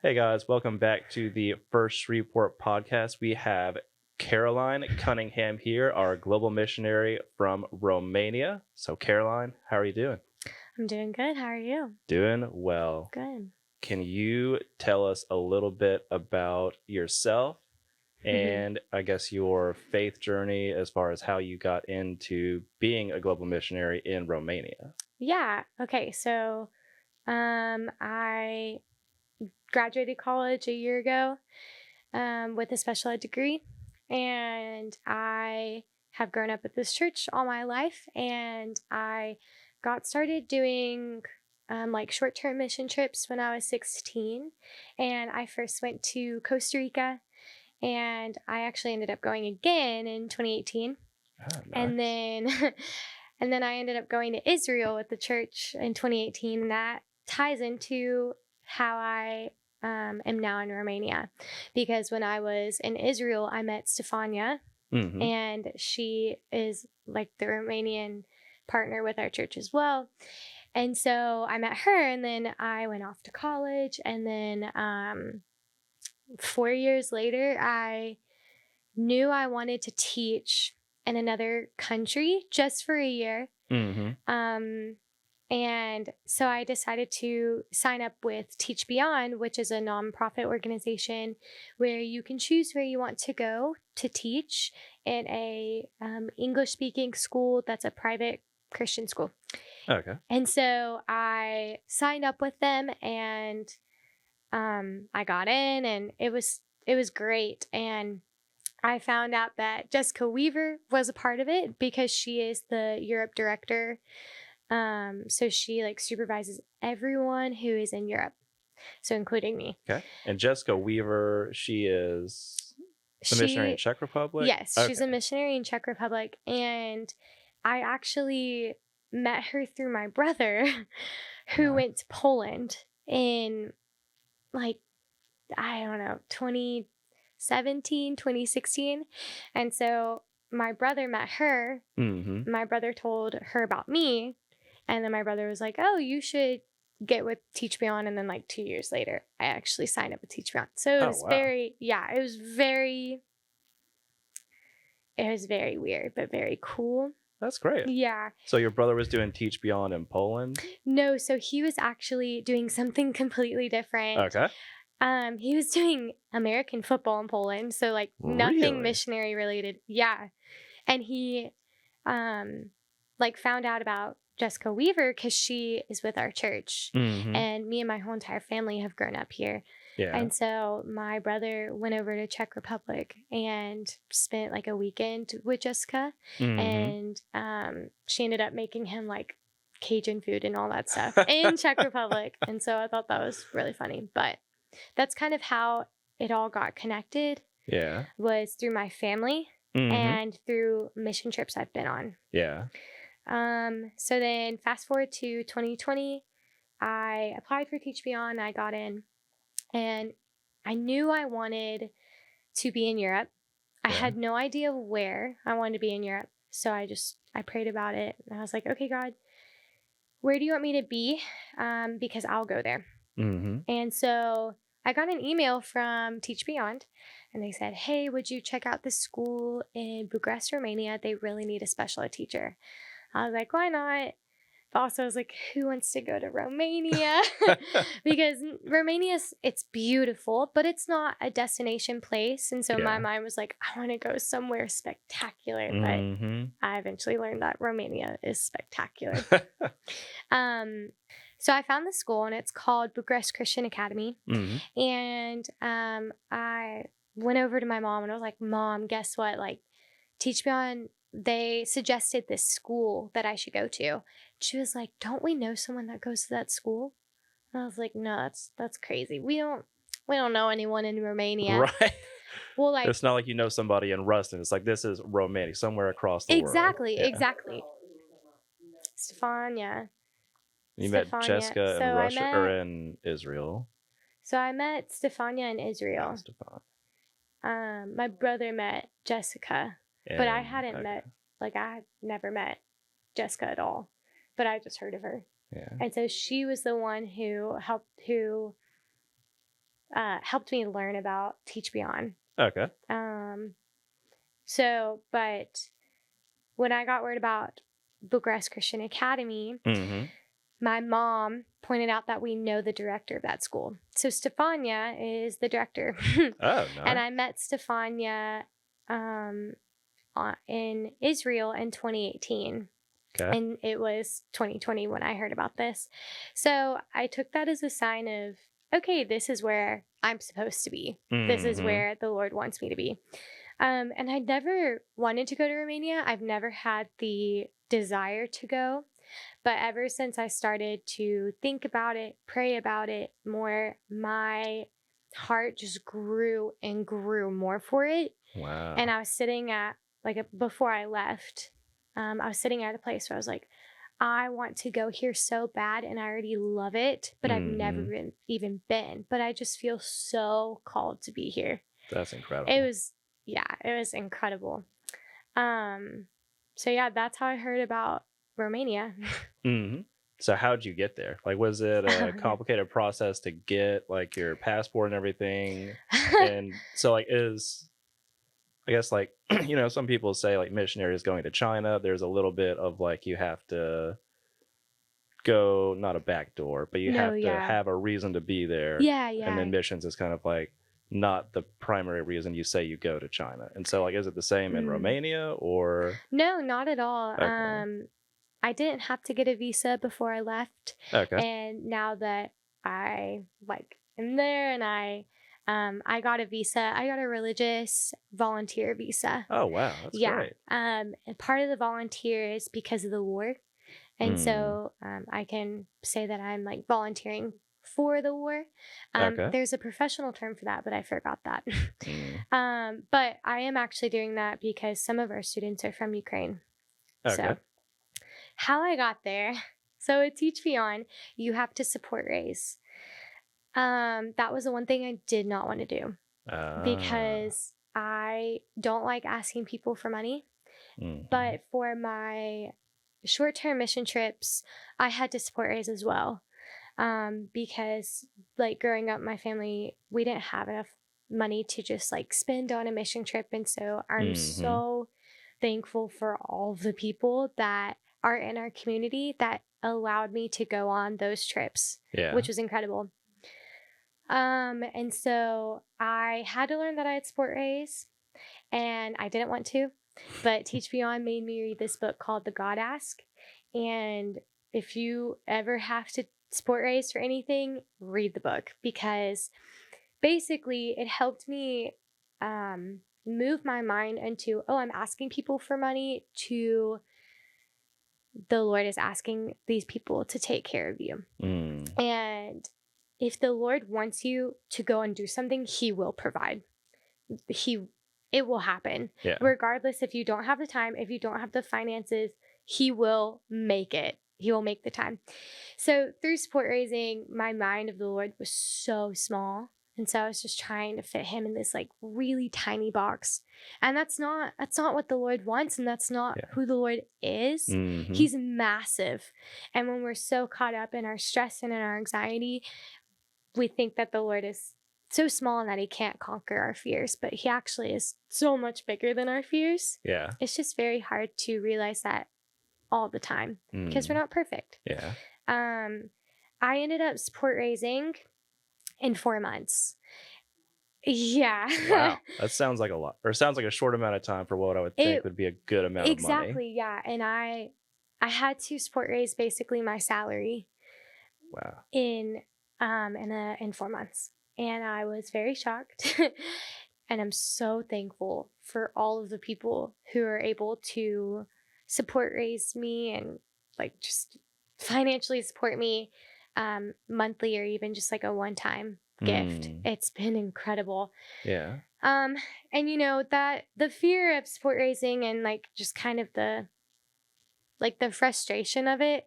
Hey guys, welcome back to the First Shreveport podcast. We have Caroline Cunningham here, our global missionary from Romania. So Caroline, how are you doing? I'm doing good. How are you? Doing well. Good. Can you tell us a little bit about yourself and I guess your faith journey as far as how you got into being a global missionary in Romania? Yeah. Okay. So, I graduated college a year ago, with a special ed degree, and I have grown up at this church all my life, and I got started doing like short-term mission trips when I was 16, and I first went to Costa Rica, and I actually ended up going again in 2018. Nice. And then and then I ended up going to Israel with the church in 2018, and that ties into how I am now in Romania, because when I was in Israel, I met Stefania, and she is like the Romanian partner with our church as well. And so I met her, and then I went off to college, and then 4 years later, I knew I wanted to teach in another country just for a year. And so I decided to sign up with Teach Beyond, which is a nonprofit organization where you can choose where you want to go to teach in a English-speaking school that's a private Christian school. Okay. And so I signed up with them, and I got in, and it was great. And I found out that Jessica Weaver was a part of it because she is the Europe director. So she like supervises everyone who is in Europe, so including me. Okay. And Jessica Weaver, she is a missionary in Czech Republic? Yes, she's a missionary in Czech Republic. And I actually met her through my brother who went to Poland in like, I don't know, 2017, 2016. And so my brother met her. My brother told her about me. And then my brother was like, oh, you should get with Teach Beyond. And then like 2 years later, I actually signed up with Teach Beyond. So it was it was very weird, but very cool. That's great. Yeah. So your brother was doing Teach Beyond in Poland? No, so he was actually doing something completely different. Okay. He was doing American football in Poland, so like nothing missionary related. Yeah. And he like found out about Jessica Weaver because she is with our church, and me and my whole entire family have grown up here. Yeah. And so my brother went over to Czech Republic and spent like a weekend with Jessica, and she ended up making him like Cajun food and all that stuff in Czech Republic. And so I thought that was really funny. But that's kind of how it all got connected. Yeah. Was through my family and through mission trips I've been on. Yeah. So then fast forward to 2020, I applied for Teach Beyond. I got in, and I knew I wanted to be in Europe. I had no idea where I wanted to be in Europe. So I prayed about it, and I was like, okay, God, where do you want me to be? Because I'll go there. And so I got an email from Teach Beyond, and they said, hey, would you check out this school in Bucharest, Romania? They really need a special ed teacher. I was like, why not? But also I was like, who wants to go to Romania? Because Romania, it's beautiful, but it's not a destination place. And so my mind was like, I want to go somewhere spectacular. But I eventually learned that Romania is spectacular. So I found the school, and it's called Bucharest Christian Academy. And I went over to my mom, and I was like, Mom, guess what? Like, Teach Beyond, they suggested this school that I should go to. She was like, don't we know someone that goes to that school? And I was like, no, that's crazy. We don't know anyone in Romania. Right. Well, like, it's not like you know somebody in Ruston. It's like, this is Romania, somewhere across the world. Exactly. Stefania. Met Jessica in Russia or in Israel. So I met Stefania in Israel. My brother met Jessica. But I hadn't met, like, I had never met Jessica at all. But I just heard of her. Yeah. And so she was the one who helped me learn about Teach Beyond. Okay. But when I got word about Bucharest Christian Academy, Mm-hmm. my mom pointed out that we know the director of that school. So Stefania is the director. Oh, nice. And I met Stefania in Israel in 2018. Okay. And it was 2020 when I heard about this. So I took that as a sign of, okay, this is where I'm supposed to be. This is where the Lord wants me to be. And I never wanted to go to Romania. I've never had the desire to go. But ever since I started to think about it, pray about it more, my heart just grew and grew more for it. Wow. And I was sitting at, before I left, I was sitting at a place where I was like, I want to go here so bad and I already love it, but I've never even been. But I just feel so called to be here. That's incredible. It was incredible. So yeah, that's how I heard about Romania. Mm-hmm. So how'd you get there? Like, was it a complicated process to get like your passport and everything? And so like I guess like, some people say like missionary is going to China. There's a little bit of like, you have to go, not a back door, but you have to have a reason to be there. Yeah. And then missions is kind of like not the primary reason you say you go to China. And so like, is it the same in Romania or? No, not at all. Okay. I didn't have to get a visa before I left. Okay. And now that I am there and I got a visa, I got a religious volunteer visa. Oh, wow. That's great. And part of the volunteer is because of the war. And so I can say that I'm like volunteering for the war. There's a professional term for that, but I forgot that. But I am actually doing that because some of our students are from Ukraine. Okay. So how I got there. So at Teach Beyond, you have to support raise. That was the one thing I did not want to do because I don't like asking people for money. But for my short-term mission trips, I had to support raise as well. Because like growing up, my family, we didn't have enough money to just like spend on a mission trip. And so I'm so thankful for all the people that are in our community that allowed me to go on those trips, which was incredible. And so I had to learn that I had sport raise and I didn't want to, but Teach Beyond made me read this book called The God Ask. And if you ever have to sport raise for anything, read the book because basically it helped me move my mind into, I'm asking people for money to the Lord is asking these people to take care of you. And if the Lord wants you to go and do something, he will provide. It will happen. Yeah. Regardless if you don't have the time, if you don't have the finances, he will make it. He will make the time. So through support raising, my mind of the Lord was so small. And so I was just trying to fit him in this like really tiny box. And that's not what the Lord wants. And that's not who the Lord is. He's massive. And when we're so caught up in our stress and in our anxiety, we think that the Lord is so small and that he can't conquer our fears, but he actually is so much bigger than our fears. Yeah. It's just very hard to realize that all the time because we're not perfect. Yeah. I ended up support raising in 4 months. Yeah. Wow. That sounds like a lot, or sounds like a short amount of time for what I would think would be a good amount of money. Exactly. Yeah. And I had to support raise basically my salary. Wow. In 4 months. And I was very shocked. And I'm so thankful for all of the people who are able to support raise me and like just financially support me monthly or even just like a one-time gift. It's been incredible. Yeah. And that the fear of support raising and like just kind of the frustration of it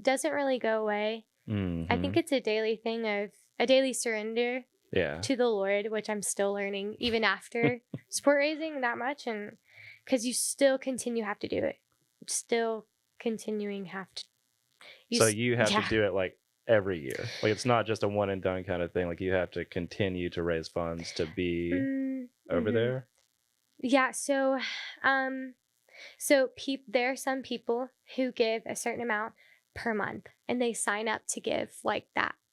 doesn't really go away. I think it's a daily thing of a daily surrender to the Lord, which I'm still learning even after support raising that much. And because you still have to do it. Still continuing have to. So you have to do it like every year? Like it's not just a one and done kind of thing. Like you have to continue to raise funds to be over Mm-hmm. there. Yeah. There are some people who give a certain amount per month, and they sign up to give like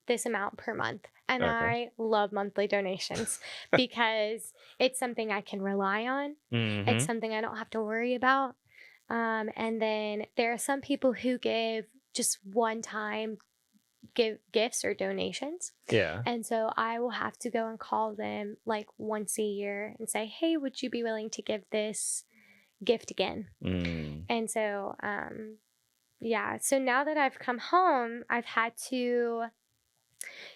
this amount per month. And Okay. I love monthly donations because it's something I can rely on. It's something I don't have to worry about. And then there are some people who give just one time gifts or donations. Yeah. And so I will have to go and call them like once a year and say, hey, would you be willing to give this gift again? And so, yeah. So now that I've come home, I've had to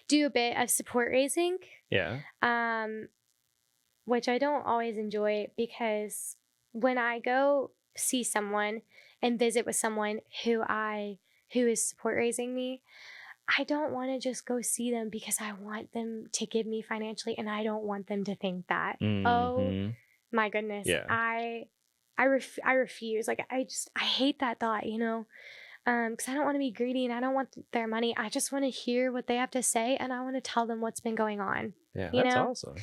do a bit of support raising. Yeah. Which I don't always enjoy because when I go see someone and visit with someone who is support raising me, I don't want to just go see them because I want them to give me financially, and I don't want them to think that. Oh my goodness. Yeah. I refuse. Like I hate that thought, you know. Because I don't want to be greedy and I don't want their money. I just want to hear what they have to say, and I want to tell them what's been going on. Yeah, you that's know? awesome. So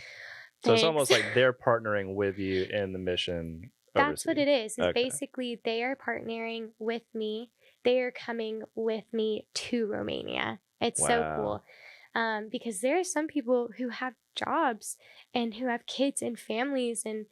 Thanks. it's almost like they're partnering with you in the mission. That's what it is. Okay. Basically they are partnering with me. They are coming with me to Romania. It's so cool. Because there are some people who have jobs and who have kids and families, and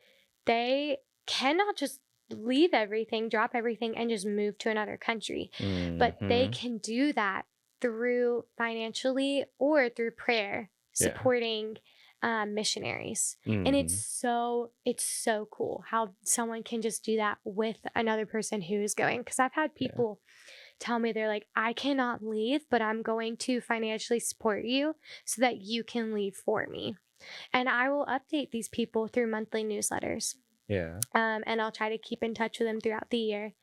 they cannot just leave everything, drop everything, and just move to another country. But they can do that through financially or through prayer, supporting missionaries. And it's so cool how someone can just do that with another person who is going. Because I've had people tell me, they're like, I cannot leave, but I'm going to financially support you so that you can leave for me. And I will update these people through monthly newsletters. Yeah. And I'll try to keep in touch with them throughout the year.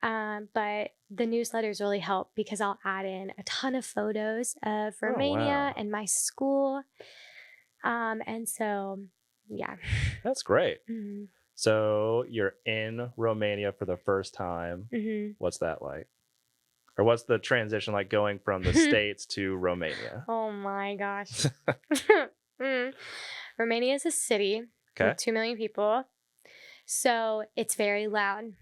But the newsletters really help because I'll add in a ton of photos of Romania and my school. And so, yeah. That's great. So you're in Romania for the first time. What's that like? Or what's the transition like going from the States to Romania? Oh my gosh. Romania is a city with 2 million people. So it's very loud.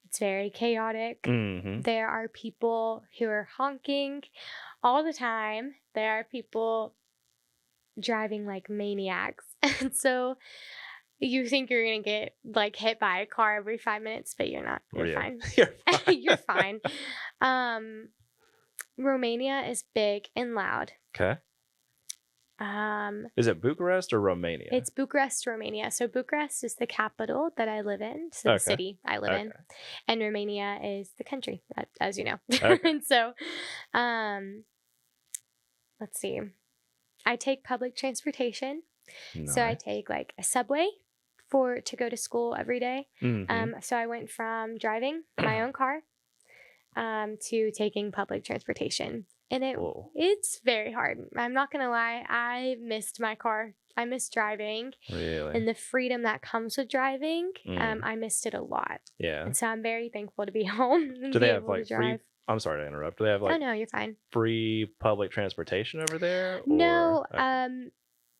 It's very chaotic. There are people who are honking all the time. There are people driving like maniacs. And so you think you're going to get like hit by a car every 5 minutes, but you're not. You're fine. You're fine. You're fine. Romania is big and loud. Okay. Is it Bucharest or Romania? It's Bucharest, Romania. So Bucharest is the capital that I live in, so the city I live in, and Romania is the country, as you know. And so, let's see. I take public transportation. Nice. So I take like a subway to go to school every day. So I went from driving my own car to taking public transportation. And it's very hard. I'm not going to lie. I missed my car. I missed driving. Really? And the freedom that comes with driving, I missed it a lot. Yeah. And so I'm very thankful to be home. And do they have like free? I'm sorry to interrupt. Do they have like? Oh no, you're fine. Free public transportation over there? No.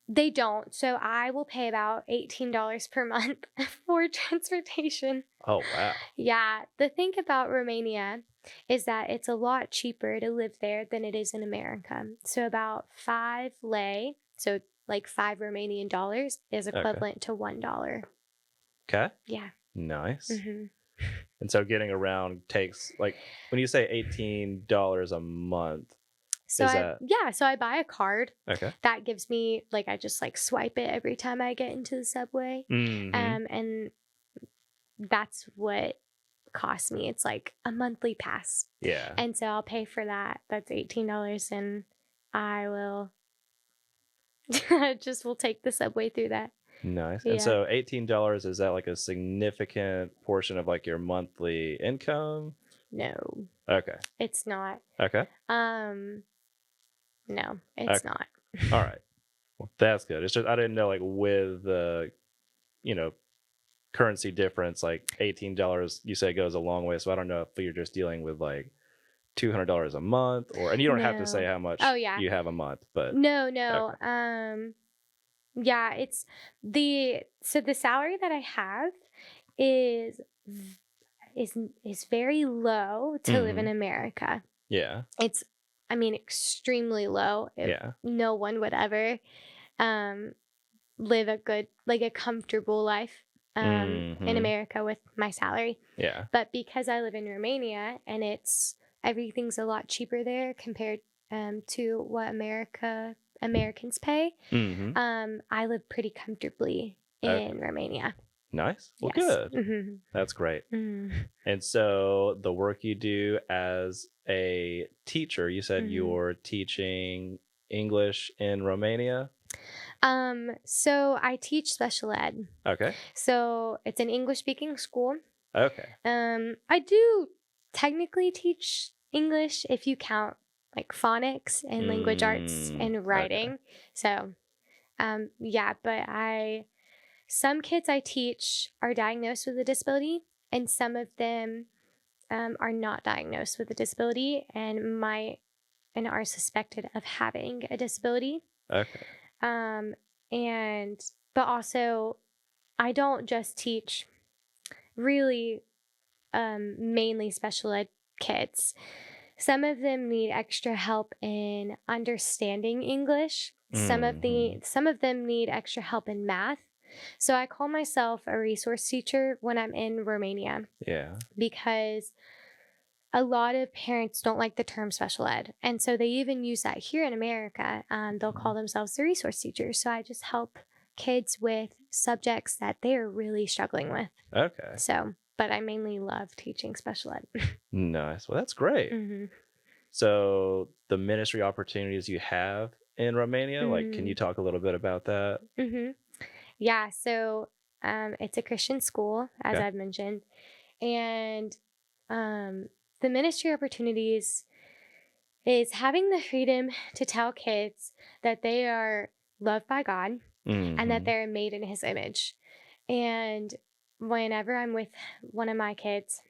They don't. So I will pay about $18 per month for transportation. Oh, wow. Yeah. The thing about Romania is that it's a lot cheaper to live there than it is in America. So about 5 lei, so like $5 Romanian dollars, is equivalent to $1. Okay. Yeah. Nice. And so getting around takes, like, when you say $18 a month, so I buy a card. Okay. That gives me, like, I just like swipe it every time I get into the subway. And that's what costs me. It's like a monthly pass. Yeah. And so I'll pay for that. That's $18, and I will will take the subway through that. Nice. And so $18, is that like a significant portion of like your monthly income? No. Okay. It's not. Okay. No, it's not. All right. Well, that's good. It's just I didn't know, like, with the, currency difference, like $18 you say goes a long way. So I don't know if you're just dealing with like $200 a month, or, and you don't have to say No. how much Oh, yeah. you have a month, but No, okay. yeah, it's the salary that I have is v- is very low to live in Hmm. America. Yeah. It's, I mean, extremely low. Yeah. No one would ever um live a comfortable life in Hmm. America with my salary. Yeah. But because I live in Romania and everything's a lot cheaper there compared to what Americans pay, Hmm. I live pretty comfortably Okay. in Romania. Nice. Well, Yes. good. That's great. Mm-hmm. And so the work you do as a teacher, you said Mm-hmm. you're teaching English in Romania. So I teach special ed. Okay. So it's an English speaking school. Okay. I do technically teach English if you count like phonics and language arts and Okay. writing. So, yeah, but some kids I teach are diagnosed with a disability, and some of them are not diagnosed with a disability and are suspected of having a disability. Okay. Um, but also, I don't just teach really mainly special ed kids. Some of them need extra help in understanding English. Hmm. Some of them need extra help in math. So I call myself a resource teacher when I'm in Romania Yeah. because a lot of parents don't like the term special ed. And so they even use that here in America. They'll call themselves the resource teachers. So I just help kids with subjects that they're really struggling with. Okay. So, but I mainly love teaching special ed. Nice. Well, that's great. Mm-hmm. So the ministry opportunities you have in Romania, like, can Mm-hmm. you talk a little bit about that? Mm-hmm. Yeah. So it's a Christian school, as Okay. I've mentioned. And the ministry opportunities is having the freedom to tell kids that they are loved by God and that Hmm. they're made in his image. And whenever I'm with one of my kids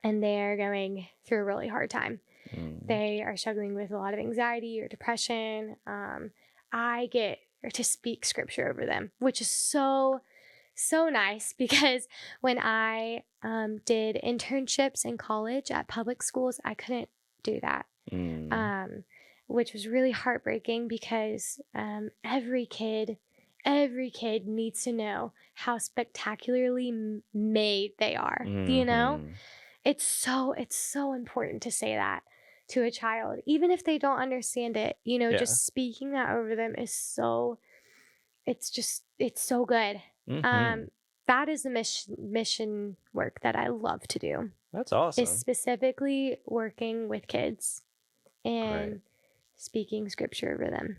and they're going through a really hard time, Mm. they are struggling with a lot of anxiety or depression, I get to speak scripture over them, which is so, so nice because when I did internships in college at public schools, I couldn't do that. Mm. Um, which was really heartbreaking because every kid needs to know how spectacularly made they are. You know, Hmm. it's so important to say that to a child, even if they don't understand it. You know, Yeah. just speaking that over them is it's so good. Hmm. Um, that is the mission work that I love to do. That's Is awesome. specifically working with kids Great. and speaking scripture over them.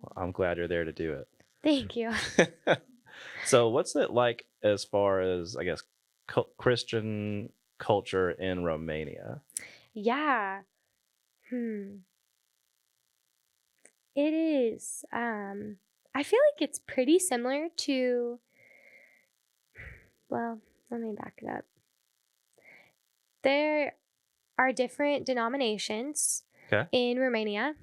Well, I'm glad you're there to do Thank you. it. So, what's it like as far as, I guess, Christian culture in Romania? Yeah. Hmm. It is. I feel like it's pretty similar to, well, let me back it up. There are different denominations Okay. in Romania.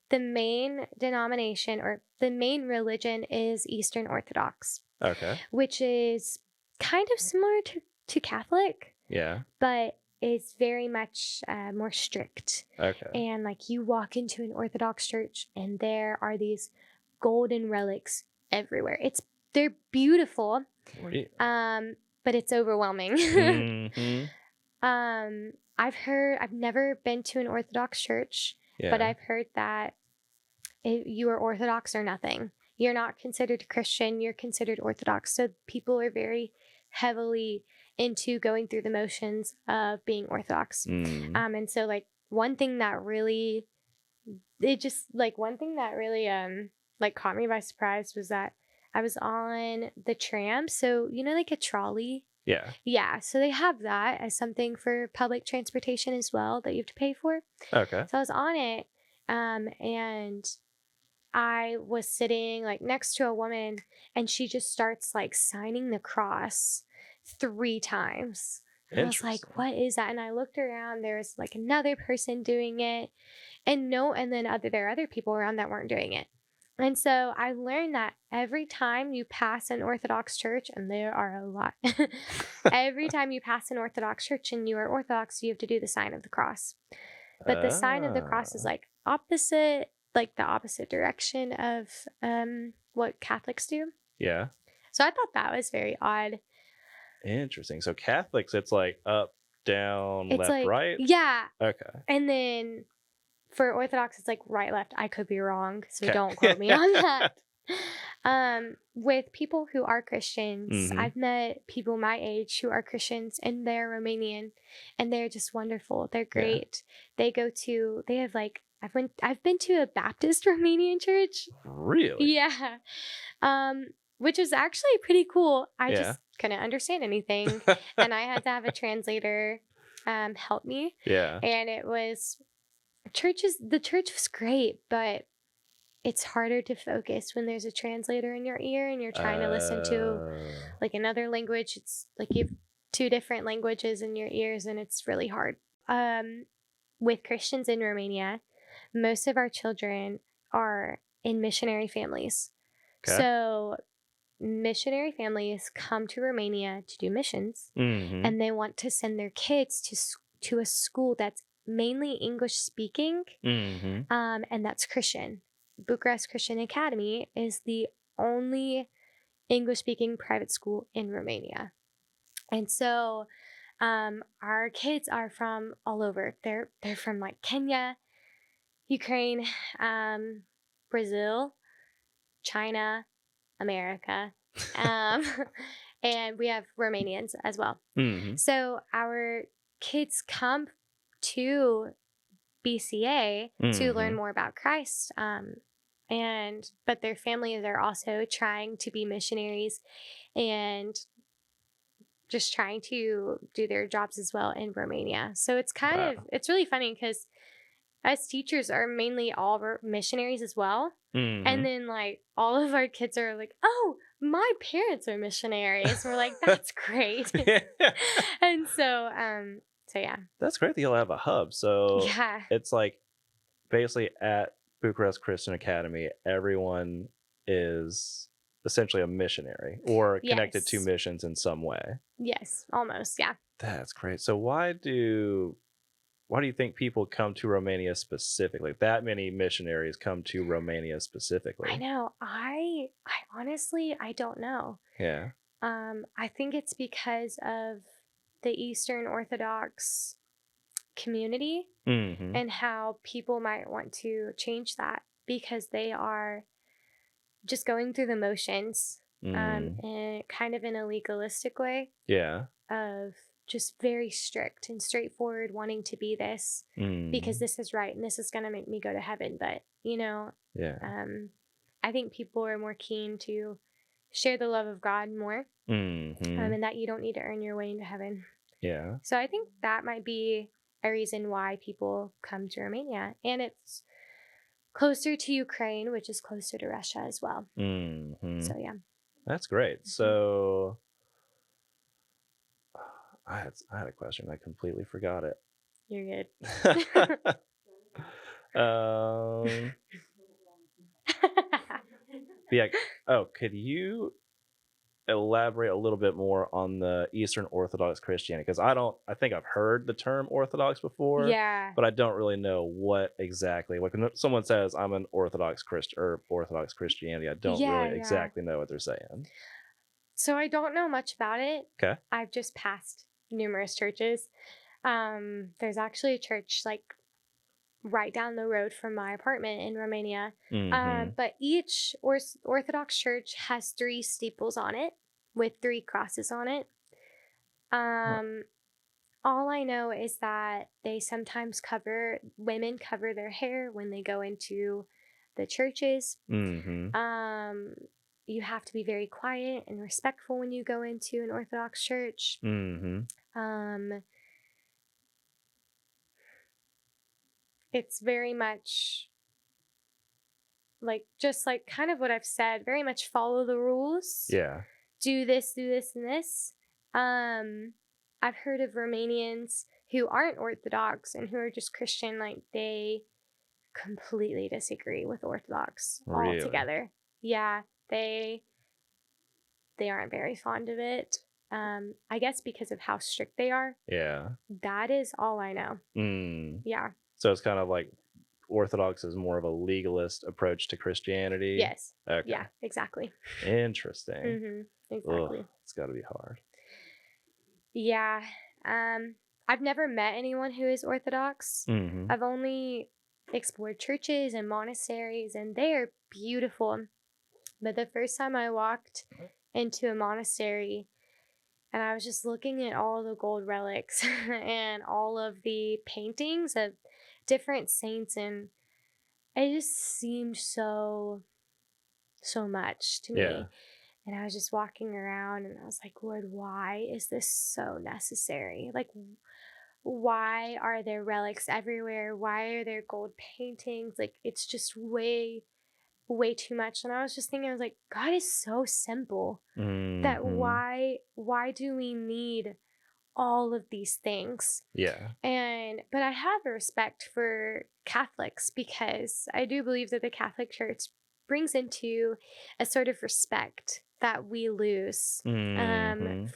The main denomination or the main religion is Eastern Orthodox, Okay. which is kind of similar to Catholic, Yeah. but it's very much more strict. Okay. And like you walk into an Orthodox church and there are these golden relics everywhere. They're beautiful, but it's overwhelming. Hmm. I've never been to an Orthodox church, but Yeah. I've heard that you are Orthodox or nothing. You're not considered Christian, you're considered Orthodox. So people are very heavily into going through the motions of being Orthodox. Mm. And so like one thing that really like caught me by surprise was that I was on the tram. So, you know, like a trolley. Yeah. Yeah. So they have that as something for public transportation as well that you have to pay for. Okay. So I was on it. And I was sitting like next to a woman and she just starts like signing the cross 3 times. And I was like, what is that? And I looked around, there was like another person doing it. And then there are other people around that weren't doing it. And so I learned that every time you pass an Orthodox church, and there are a lot, every time you pass an Orthodox church and you are Orthodox, you have to do the sign of the cross. But the sign of the cross is like the opposite direction of what Catholics do. Yeah. So I thought that was very odd. Interesting. So Catholics, it's like up, down, It's left, like, right? yeah. Okay. And then for Orthodox, it's like right, left. I could be wrong, so don't quote me on that. With people who are Christians, I've met people my age who are Christians, and they're Romanian, and they're just wonderful. They're great. Yeah. I've been to a Baptist Romanian church. Really? Yeah. Which was actually pretty cool. I just couldn't understand anything, and I had to have a translator help me. Yeah. And the church was great, but it's harder to focus when there's a translator in your ear and you're trying to listen to like another language. It's like you have two different languages in your ears, and it's really hard. With Christians in Romania, most of our children are in missionary families. Okay. So missionary families come to Romania to do missions, and they want to send their kids to a school that's mainly English speaking, and that's Christian. Bucharest Christian Academy is the only English speaking private school in Romania. And so our kids are from all over. They're from like Kenya, Ukraine, Brazil, China, America, and we have Romanians as well. So our kids come to BCA to learn more about Christ, but their families are also trying to be missionaries and just trying to do their jobs as well in Romania. So it's it's really funny because us teachers are mainly all missionaries as well. And then like all of our kids are like, oh, my parents are missionaries. We're like, that's great. And so yeah. That's great that you'll have a hub. So it's like basically at Bucharest Christian Academy, everyone is essentially a missionary or connected to missions in some way. Yes, almost. Yeah. That's great. So why do you think people come to Romania specifically? That many missionaries come to Romania specifically. I know. I honestly, I don't know. Yeah. I think it's because of the Eastern Orthodox community and how people might want to change that because they are just going through the motions and kind of in a legalistic way. Yeah. Of just very strict and straightforward, wanting to be this because this is right and this is going to make me go to heaven. But, I think people are more keen to share the love of God more and that you don't need to earn your way into heaven. Yeah. So I think that might be a reason why people come to Romania. And it's closer to Ukraine, which is closer to Russia as well. So, yeah. That's great. So I had a question. I completely forgot it. You're good. Yeah. Oh, could you elaborate a little bit more on the Eastern Orthodox Christianity? Because I think I've heard the term Orthodox before. Yeah. But I don't really know what exactly. Like when someone says I'm an Orthodox Christian or Orthodox Christianity, I don't really exactly know what they're saying. So I don't know much about it. Okay. I've just passed numerous churches. There's actually a church like right down the road from my apartment in Romania. But each Orthodox church has 3 steeples on it with 3 crosses on it. All I know is that they sometimes women cover their hair when they go into the churches. You have to be very quiet and respectful when you go into an Orthodox church. It's very much like just like kind of what I've said, very much follow the rules. Yeah. Do this, and this. I've heard of Romanians who aren't Orthodox and who are just Christian, like they completely disagree with Orthodox Really? altogether. Yeah, they aren't very fond of it. I guess because of how strict they are. Yeah. That is all I know. Yeah. So it's kind of like Orthodox is more of a legalist approach to Christianity. Yes. Okay. Yeah, exactly. Interesting. Exactly. Ugh, it's got to be hard. Yeah. I've never met anyone who is Orthodox. I've only explored churches and monasteries, and they are beautiful. But the first time I walked into a monastery, and I was just looking at all the gold relics and all of the paintings of different saints, and it just seemed so much to me. Yeah. And I was just walking around and I was like, Lord, why is this so necessary? Like, why are there relics everywhere? Why are there gold paintings? Like, it's just way too much. And I was just thinking, I was like, God is so simple that why do we need all of these things? Yeah. But I have a respect for Catholics because I do believe that the Catholic Church brings into a sort of respect that we lose from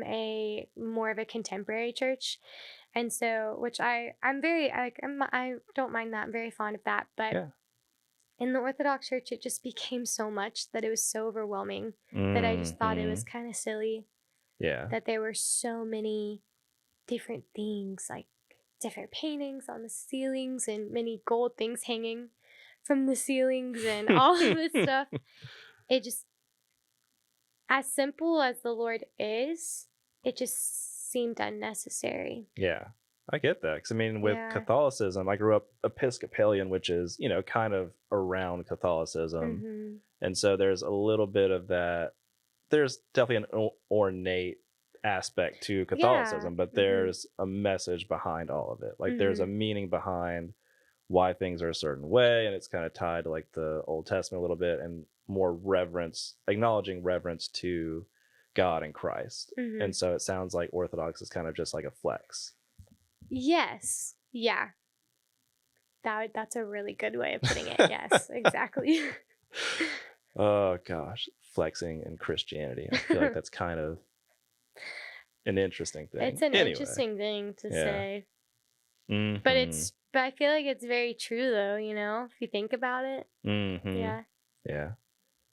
a more of a contemporary church. And so, which I don't mind that. I'm very fond of that. But in the Orthodox Church, it just became so much that it was so overwhelming that I just thought it was kind of silly. Yeah. That there were so many different things, like different paintings on the ceilings and many gold things hanging from the ceilings and all of this stuff. It just, as simple as the Lord is, it just seemed unnecessary. Yeah. I get that. Because, I mean, with Catholicism, I grew up Episcopalian, which is, kind of around Catholicism. And so there's a little bit of that. There's definitely an ornate aspect to Catholicism, but there's a message behind all of it. Like there's a meaning behind why things are a certain way, and it's kind of tied to like the Old Testament a little bit, and more reverence, acknowledging reverence to God and Christ. And so it sounds like Orthodox is kind of just like a flex. Yes. Yeah. That's a really good way of putting it. Yes, exactly. Oh gosh, flexing in Christianity. I feel like that's kind of an interesting thing. It's an interesting thing to say. But I feel like it's very true though, if you think about it. Yeah. Yeah.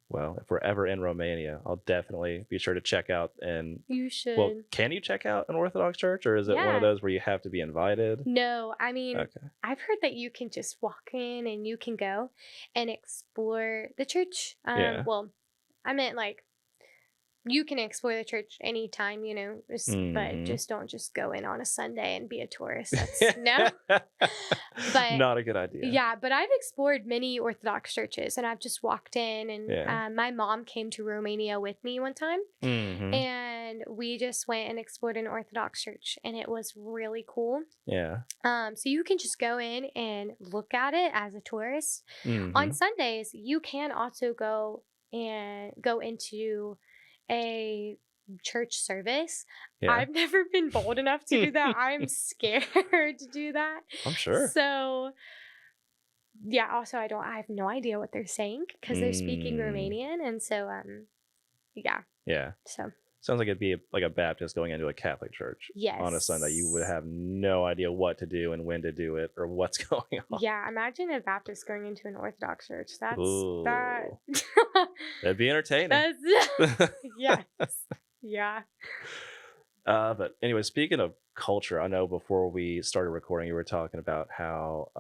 Well, if we're ever in Romania, I'll definitely be sure to check out. And you should. Well, can you check out an Orthodox church, or is it one of those where you have to be invited? No, I mean, I've heard that you can just walk in and you can go and explore the church. Well, I meant like you can explore the church anytime, but just don't just go in on a Sunday and be a tourist. That's no. But not a good idea. Yeah, but I've explored many Orthodox churches and I've just walked in and my mom came to Romania with me one time and we just went and explored an Orthodox church and it was really cool. Yeah. So you can just go in and look at it as a tourist. On Sundays, you can also go into a church service. I've never been bold enough to do that. I'm scared to do that. I'm sure. So yeah, also I have no idea what they're saying because they're speaking Romanian, and so yeah. So sounds like it'd be like a Baptist going into a Catholic church on a Sunday. You would have no idea what to do and when to do it or what's going on. Yeah, imagine a Baptist going into an Orthodox church. That'd be entertaining. Yes. Yeah. But anyway, speaking of culture, I know before we started recording, you were talking about how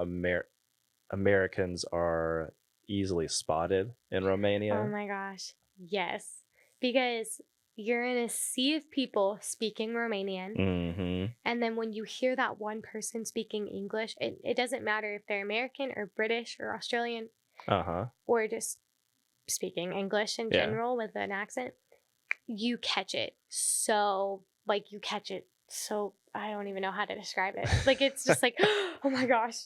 Americans are easily spotted in Romania. Oh my gosh. Yes. Because you're in a sea of people speaking Romanian. And then when you hear that one person speaking English, it doesn't matter if they're American or British or Australian or just speaking English in general with an accent, you catch it. So, I don't even know how to describe it. Like, it's just like, oh my gosh,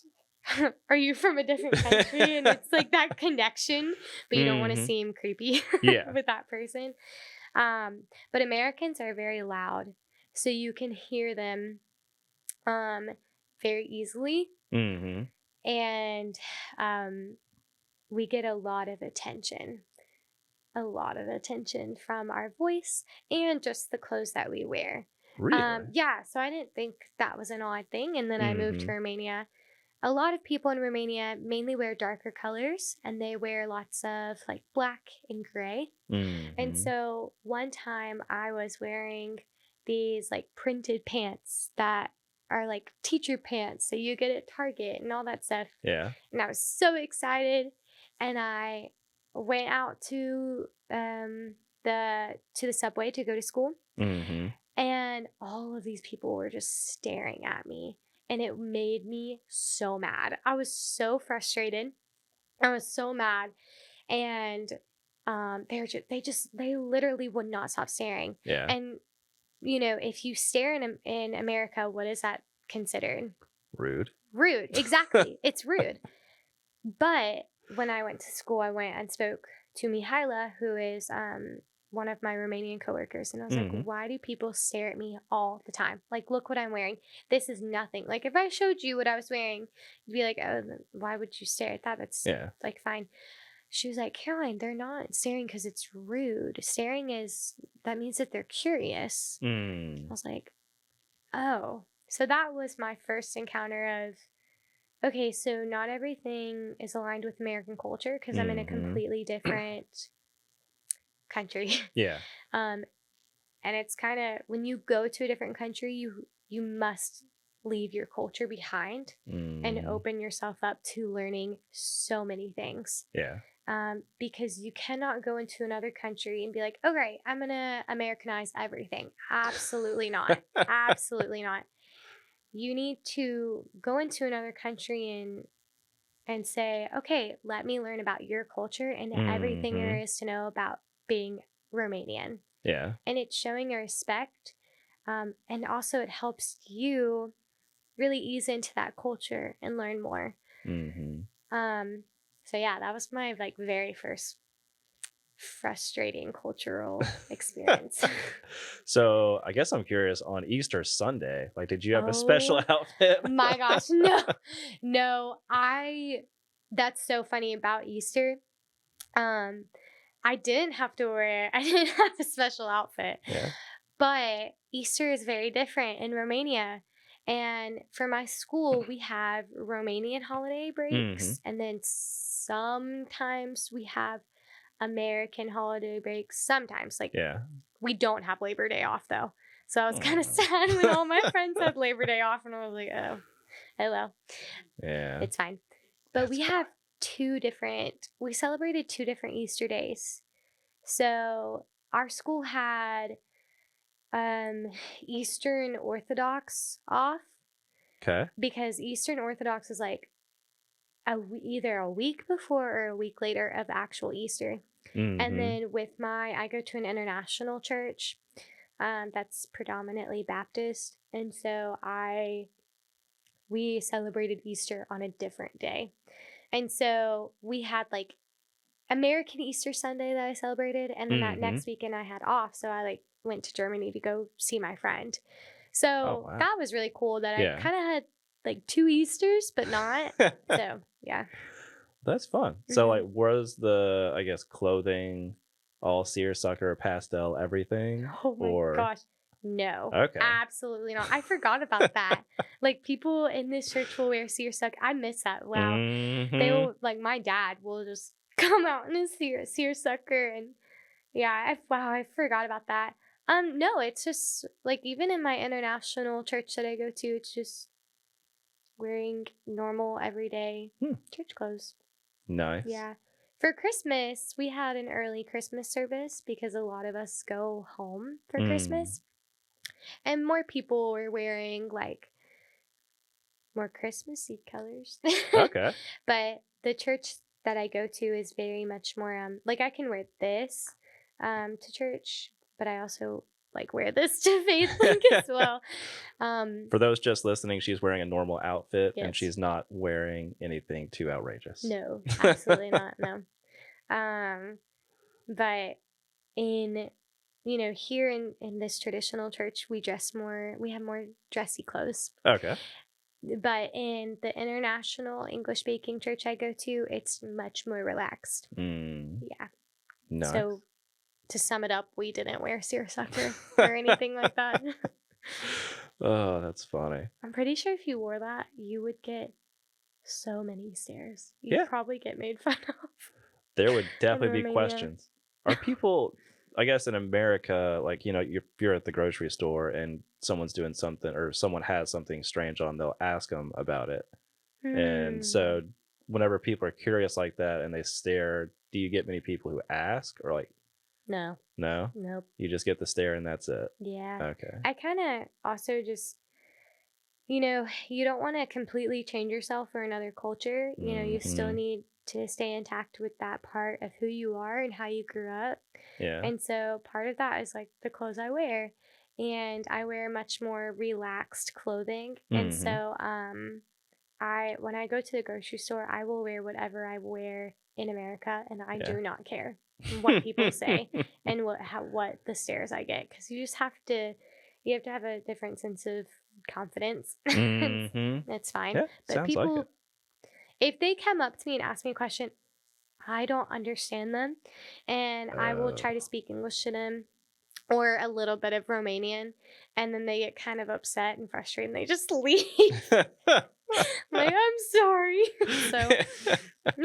are you from a different country? And it's like that connection, but you don't want to seem creepy with that person. But Americans are very loud. so you can hear them very easily. Mm-hmm. And we get a lot of attention from our voice and just the clothes that we wear. Really? Yeah, so I didn't think that was an odd thing. And then I moved to Romania. A lot of people in Romania mainly wear darker colors, and they wear lots of like black and gray. And so one time I was wearing these like printed pants that are like teacher pants, so you get at Target and all that stuff. Yeah. And I was so excited, and I went out to the subway to go to school. And all of these people were just staring at me, and it made me so mad. I was so frustrated. I was so mad. And they literally would not stop staring. Yeah. And you know, if you stare in America, what is that considered? Rude. Exactly. It's rude. But when I went to school, I went and spoke to Mihaela, who is one of my Romanian coworkers. And I was like, why do people stare at me all the time? Like, look what I'm wearing. This is nothing. Like, if I showed you what I was wearing, you'd be like, oh, why would you stare at that? That's like fine. She was like, Caroline, they're not staring because it's rude. Staring that means that they're curious. I was like, oh. So that was my first encounter of, okay, so not everything is aligned with American culture because I'm in a completely different country. Yeah. And it's kind of, when you go to a different country, you must leave your culture behind and open yourself up to learning so many things. Yeah. Because you cannot go into another country and be like, oh, right, I'm going to Americanize everything. Absolutely not. Absolutely not. You need to go into another country and say, okay, let me learn about your culture and everything there is to know about being Romanian. Yeah. And it's showing a respect. And also it helps you really ease into that culture and learn more. So yeah, that was my like very first frustrating cultural experience. So I guess I'm curious, on Easter Sunday, like, did you have a special outfit? My gosh, no, that's so funny about Easter. I didn't have a special outfit, but Easter is very different in Romania. And for my school, we have Romanian holiday breaks, and then sometimes we have American holiday breaks. Sometimes, like, we don't have Labor Day off, though. So I was kind of sad when all my friends had Labor Day off, and I was like, oh, hello. Yeah. It's fine. But we celebrated 2 different Easter days. So our school had Eastern Orthodox off. Okay. Because Eastern Orthodox is like either a week before or a week later of actual Easter. And then I go to an international church that's predominantly Baptist. And so we celebrated Easter on a different day. And so we had like American Easter Sunday that I celebrated. And then that next weekend I had off. So I like went to Germany to go see my friend. So that was really cool that I kind of had like 2 Easters, but not. So yeah. That's fun. So like, was the, I guess, clothing all seersucker, pastel, everything? Oh my gosh. No. Okay. Absolutely not. I forgot about that. Like, people in this church will wear seersucker. I miss that. Wow. They will, like, my dad will just come out in his seersucker, and yeah, I forgot about that. No, it's just like, even in my international church that I go to, it's just wearing normal everyday church clothes. Nice. Yeah. For Christmas, we had an early Christmas service because a lot of us go home for Christmas. And more people were wearing like more Christmassy colors. Okay. But the church that I go to is very much more like, I can wear this to church, but I also like wear this to Faith Link as well. For those just listening, she's wearing a normal outfit, and she's not wearing anything too outrageous. No, absolutely not. No. But in here in this traditional church, we have more dressy clothes. Okay. But in the international English speaking church I go to, it's much more relaxed. Yeah. Nice. So to sum it up, we didn't wear seersucker or anything like that. Oh, that's funny. I'm pretty sure if you wore that, you would get so many stares. You'd Yeah. probably get made fun of. There would definitely be Romania. questions. Are people, I guess in America, like, if you're at the grocery store and someone's doing something or someone has something strange on, they'll ask them about it. And so whenever people are curious like that and they stare, do you get many people who ask or like, No. no? Nope. You just get the stare and that's it? Yeah. Okay. I kind of also just, you don't want to completely change yourself for another culture. You still need to stay intact with that part of who you are and how you grew up. Yeah. And so part of that is like the clothes I wear. And I wear much more relaxed clothing. And so when I go to the grocery store, I will wear whatever I wear in America, and I do not care what people say and what the stares I get, because you have to have a different sense of confidence. It's fine. Yeah, but sounds people, like it. if they come up to me and ask me a question, I don't understand them, and I will try to speak English to them or a little bit of Romanian, and then they get kind of upset and frustrated and they just leave. Like, I'm sorry. So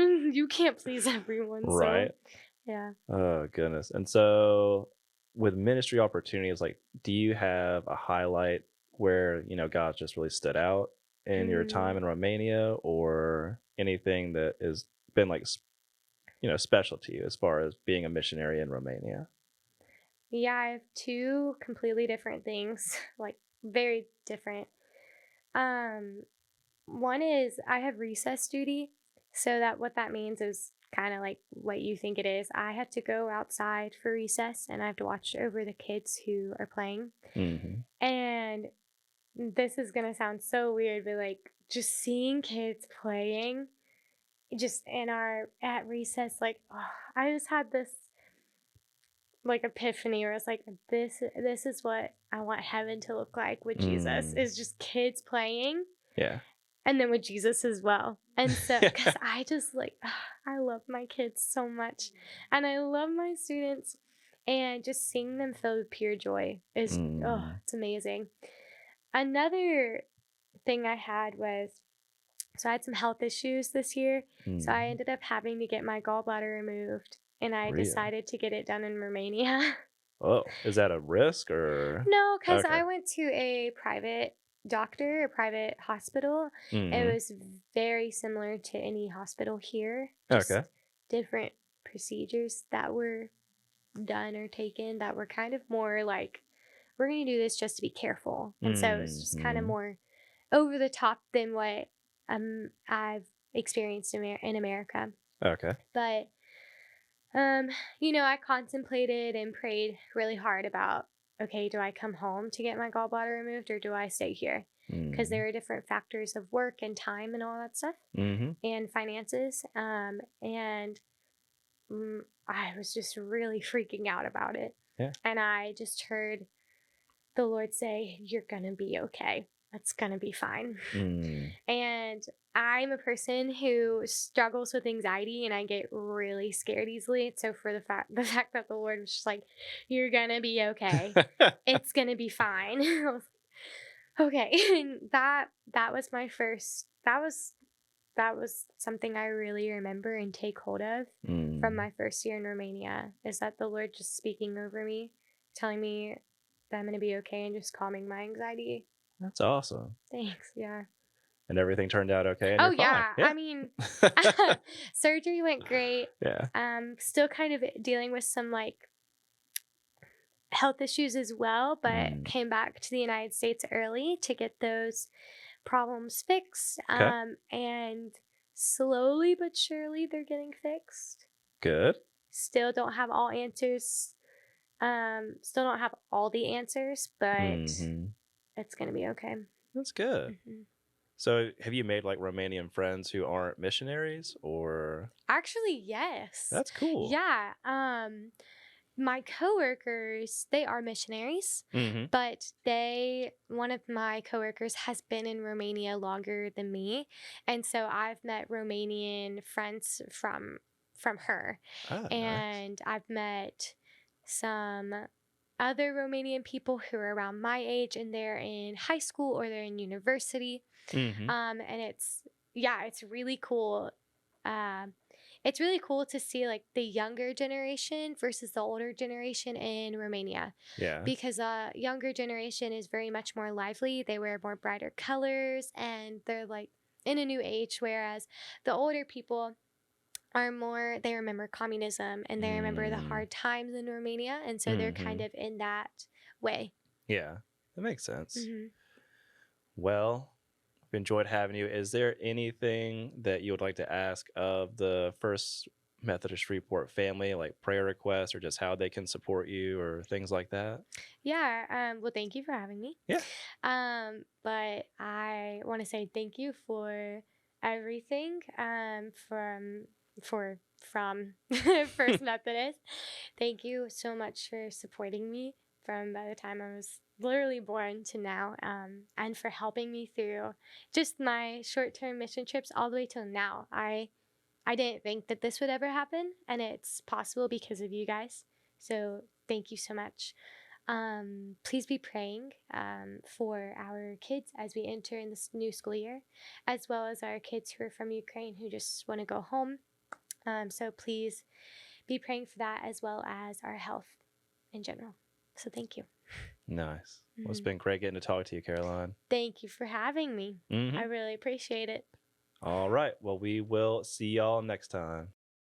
you can't please everyone. Right. So, yeah. Oh, goodness. And so with ministry opportunities, like, do you have a highlight where, God just really stood out in your time in Romania, or anything that has been like, special to you as far as being a missionary in Romania? Yeah, I have two completely different things, like very different. One is I have recess duty. So what that means is kind of like what you think it is. I have to go outside for recess and I have to watch over the kids who are playing. And this is going to sound so weird, but like just seeing kids playing just at recess, like, I just had this like epiphany where it's like, this is what I want heaven to look like with Jesus, is just kids playing. Yeah. And then with Jesus as well. And so, because I just like, I love my kids so much. And I love my students. And just seeing them filled with pure joy is, it's amazing. Another thing I had was, so I had some health issues this year. So I ended up having to get my gallbladder removed. And I decided to get it done in Romania. Oh, is that a risk or? No, because I went to a private doctor, a private hospital. It was very similar to any hospital here. Just different procedures that were done or taken that were kind of more like, we're going to do this just to be careful. And so it's just kind of more over the top than what I've experienced in America. Okay. But I contemplated and prayed really hard about, okay, do I come home to get my gallbladder removed or do I stay here? Because there are different factors of work and time and all that stuff, and finances. And I was just really freaking out about it. Yeah. And I just heard the Lord say, you're going to be okay. It's going to be fine. And I'm a person who struggles with anxiety and I get really scared easily. So for the fact that the Lord was just like, you're going to be okay. It's going to be fine. I was like, okay. And that was my first, that was something I really remember and take hold of from my first year in Romania, is that the Lord just speaking over me, telling me that I'm going to be okay and just calming my anxiety. That's awesome. Thanks. Yeah. And everything turned out okay. And yeah. I mean, surgery went great. Yeah. Still kind of dealing with some like health issues as well, but came back to the United States early to get those problems fixed. And slowly but surely they're getting fixed. Good. Still don't have all answers. Still don't have all the answers, but it's going to be okay. That's good. So have you made like Romanian friends who aren't missionaries, or? Actually, yes. That's cool. Yeah. my coworkers, they are missionaries, Mm-hmm. but one of my coworkers has been in Romania longer than me. And so I've met Romanian friends from her. Ah, nice. And I've met some other Romanian people who are around my age and they're in high school or they're in university. Mm-hmm. And it's really cool. It's really cool to see like the younger generation versus the older generation in Romania, Yeah. because younger generation is very much more lively. They wear more brighter colors and they're like in a new age, whereas the older people are more, they remember communism and they remember the hard times in Romania, and so they're kind of in that way. Yeah, that makes sense. Mm-hmm. Well, I've enjoyed having you. Is there anything that you would like to ask of the First Methodist Shreveport family, like prayer requests or just how they can support you or things like that? Yeah. Well, thank you for having me. Yeah. But I want to say thank you for everything. From First Methodist. Thank you so much for supporting me from by the time I was literally born to now, and for helping me through just my short-term mission trips all the way till now. I didn't think that this would ever happen, and it's possible because of you guys. So thank you so much. Please be praying for our kids as we enter in this new school year, as well as our kids who are from Ukraine who just want to go home. So please be praying for that, as well as our health in general. So thank you. Nice. Well, it's been great getting to talk to you, Caroline. Thank you for having me. Mm-hmm. I really appreciate it. All right. Well, we will see y'all next time.